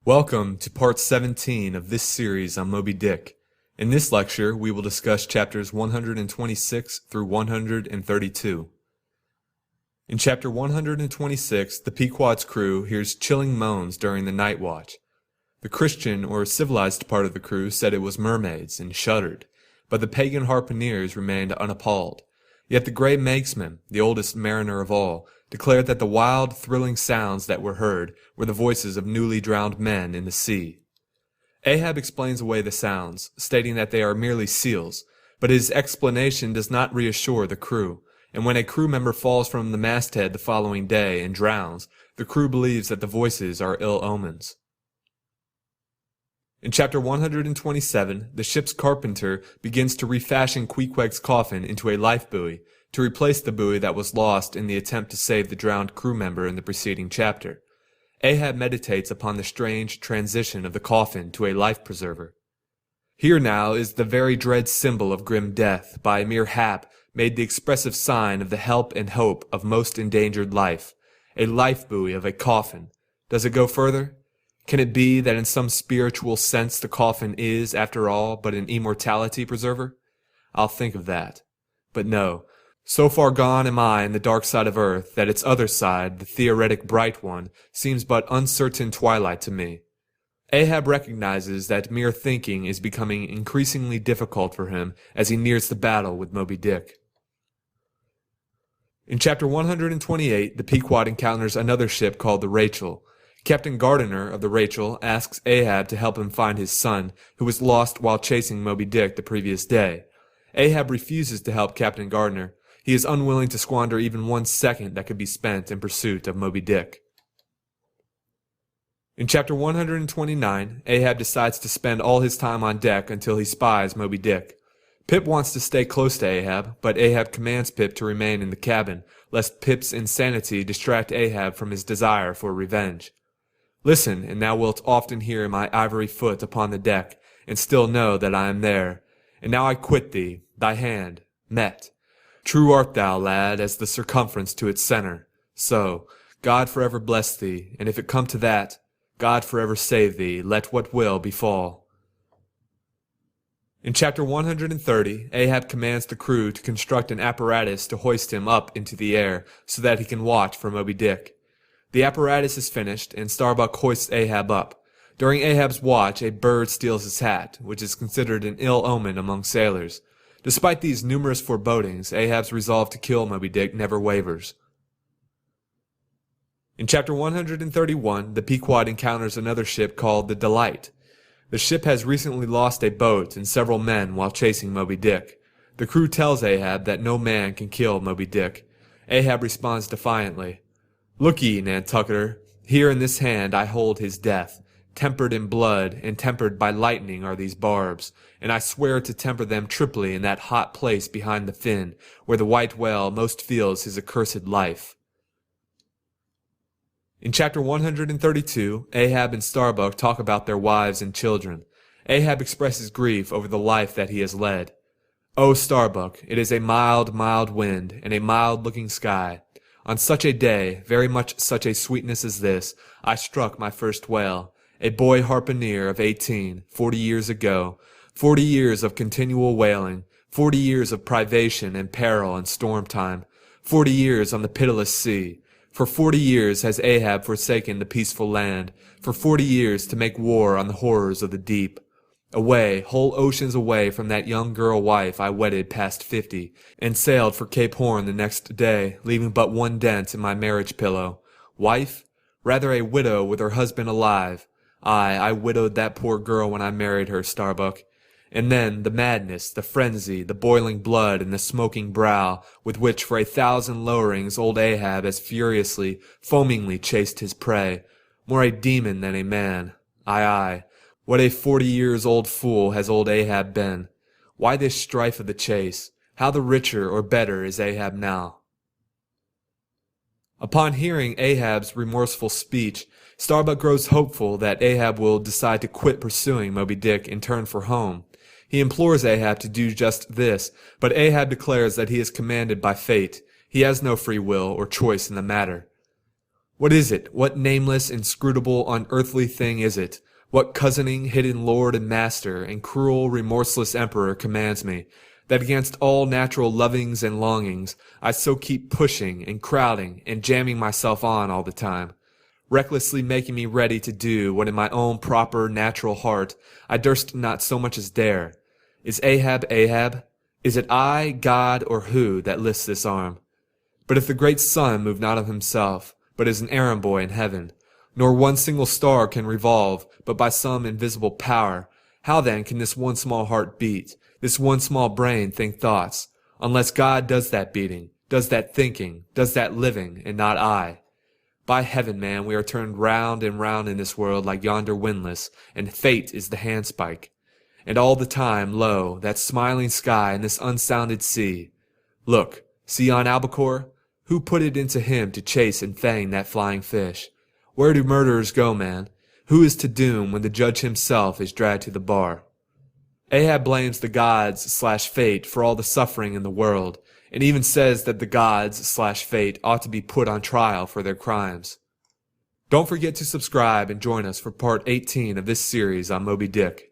Welcome to part 17 of this series on Moby Dick. In this lecture, we will discuss chapters 126 through 132. In chapter 126, the Pequod's crew hears chilling moans during the night watch. The Christian or civilized part of the crew said it was mermaids and shuddered, but the pagan harpooneers remained unappalled. Yet the Grey Manxman, the oldest mariner of all, declared that the wild, thrilling sounds that were heard were the voices of newly drowned men in the sea. Ahab explains away the sounds, stating that they are merely seals, but his explanation does not reassure the crew, and when a crew member falls from the masthead the following day and drowns, the crew believes that the voices are ill omens. In chapter 127, the ship's carpenter begins to refashion Queequeg's coffin into a lifebuoy, to replace the buoy that was lost in the attempt to save the drowned crew member in the preceding chapter. Ahab meditates upon the strange transition of the coffin to a life preserver. Here now is the very dread symbol of grim death, by a mere hap, made the expressive sign of the help and hope of most endangered life. A life buoy of a coffin. Does it go further? Can it be that in some spiritual sense the coffin is, after all, but an immortality preserver? I'll think of that. But no. So far gone am I in the dark side of earth that its other side, the theoretic bright one, seems but uncertain twilight to me. Ahab recognizes that mere thinking is becoming increasingly difficult for him as he nears the battle with Moby Dick. In chapter 128, the Pequod encounters another ship called the Rachel. Captain Gardiner of the Rachel asks Ahab to help him find his son, who was lost while chasing Moby Dick the previous day. Ahab refuses to help Captain Gardiner. He is unwilling to squander even 1 second that could be spent in pursuit of Moby Dick. In chapter 129, Ahab decides to spend all his time on deck until he spies Moby Dick. Pip wants to stay close to Ahab, but Ahab commands Pip to remain in the cabin, lest Pip's insanity distract Ahab from his desire for revenge. Listen, and thou wilt often hear my ivory foot upon the deck, and still know that I am there. And now I quit thee, thy hand, met. True art thou, lad, as the circumference to its center. So, God forever bless thee, and if it come to that, God forever save thee, let what will befall. In chapter 130, Ahab commands the crew to construct an apparatus to hoist him up into the air, so that he can watch for Moby Dick. The apparatus is finished, and Starbuck hoists Ahab up. During Ahab's watch, a bird steals his hat, which is considered an ill omen among sailors. Despite these numerous forebodings, Ahab's resolve to kill Moby Dick never wavers. In chapter 131, the Pequod encounters another ship called the Delight. The ship has recently lost a boat and several men while chasing Moby Dick. The crew tells Ahab that no man can kill Moby Dick. Ahab responds defiantly, "Look ye, Nantucketer, here in this hand I hold his death. Tempered in blood, and tempered by lightning are these barbs, and I swear to temper them triply in that hot place behind the fin, where the white whale most feels his accursed life." In chapter 132, Ahab and Starbuck talk about their wives and children. Ahab expresses grief over the life that he has led. "O Starbuck, it is a mild, mild wind, and a mild-looking sky. On such a day, very much such a sweetness as this, I struck my first whale. A boy harpooneer of 18, 40 years ago, 40 years of continual whaling, 40 years of privation and peril and storm time, 40 years on the pitiless sea. For 40 years has Ahab forsaken the peaceful land, for 40 years to make war on the horrors of the deep. Away, whole oceans away from that young girl wife I wedded past 50, and sailed for Cape Horn the next day, leaving but one dent in my marriage pillow. Wife? Rather a widow with her husband alive. I widowed that poor girl when I married her, Starbuck. And then the madness, the frenzy, the boiling blood, and the smoking brow, with which for 1,000 lowerings old Ahab as furiously, foamingly chased his prey. More a demon than a man. Aye. What a 40 years old fool has old Ahab been. Why this strife of the chase? How the richer or better is Ahab now? Upon hearing Ahab's remorseful speech, Starbuck grows hopeful that Ahab will decide to quit pursuing Moby Dick and turn for home. He implores Ahab to do just this, but Ahab declares that he is commanded by fate. He has no free will or choice in the matter. What is it? What nameless, inscrutable, unearthly thing is it? What cozening, hidden lord and master, and cruel, remorseless emperor commands me, that against all natural lovings and longings, I so keep pushing and crowding and jamming myself on all the time, recklessly making me ready to do what in my own proper, natural heart I durst not so much as dare? Is Ahab Ahab? Is it I, God, or who, that lifts this arm? But if the great sun move not of himself, but is an errand boy in heaven, nor one single star can revolve, but by some invisible power, how then can this one small heart beat, this one small brain think thoughts, unless God does that beating, does that thinking, does that living, and not I? By heaven, man, we are turned round and round in this world like yonder windlass, and fate is the handspike. And all the time, lo, that smiling sky and this unsounded sea. Look, see yon albacore? Who put it into him to chase and fang that flying fish? Where do murderers go, man? Who is to doom when the judge himself is dragged to the bar? Ahab blames the gods/fate for all the suffering in the world, and even says that the gods/fate ought to be put on trial for their crimes. Don't forget to subscribe and join us for part 18 of this series on Moby Dick.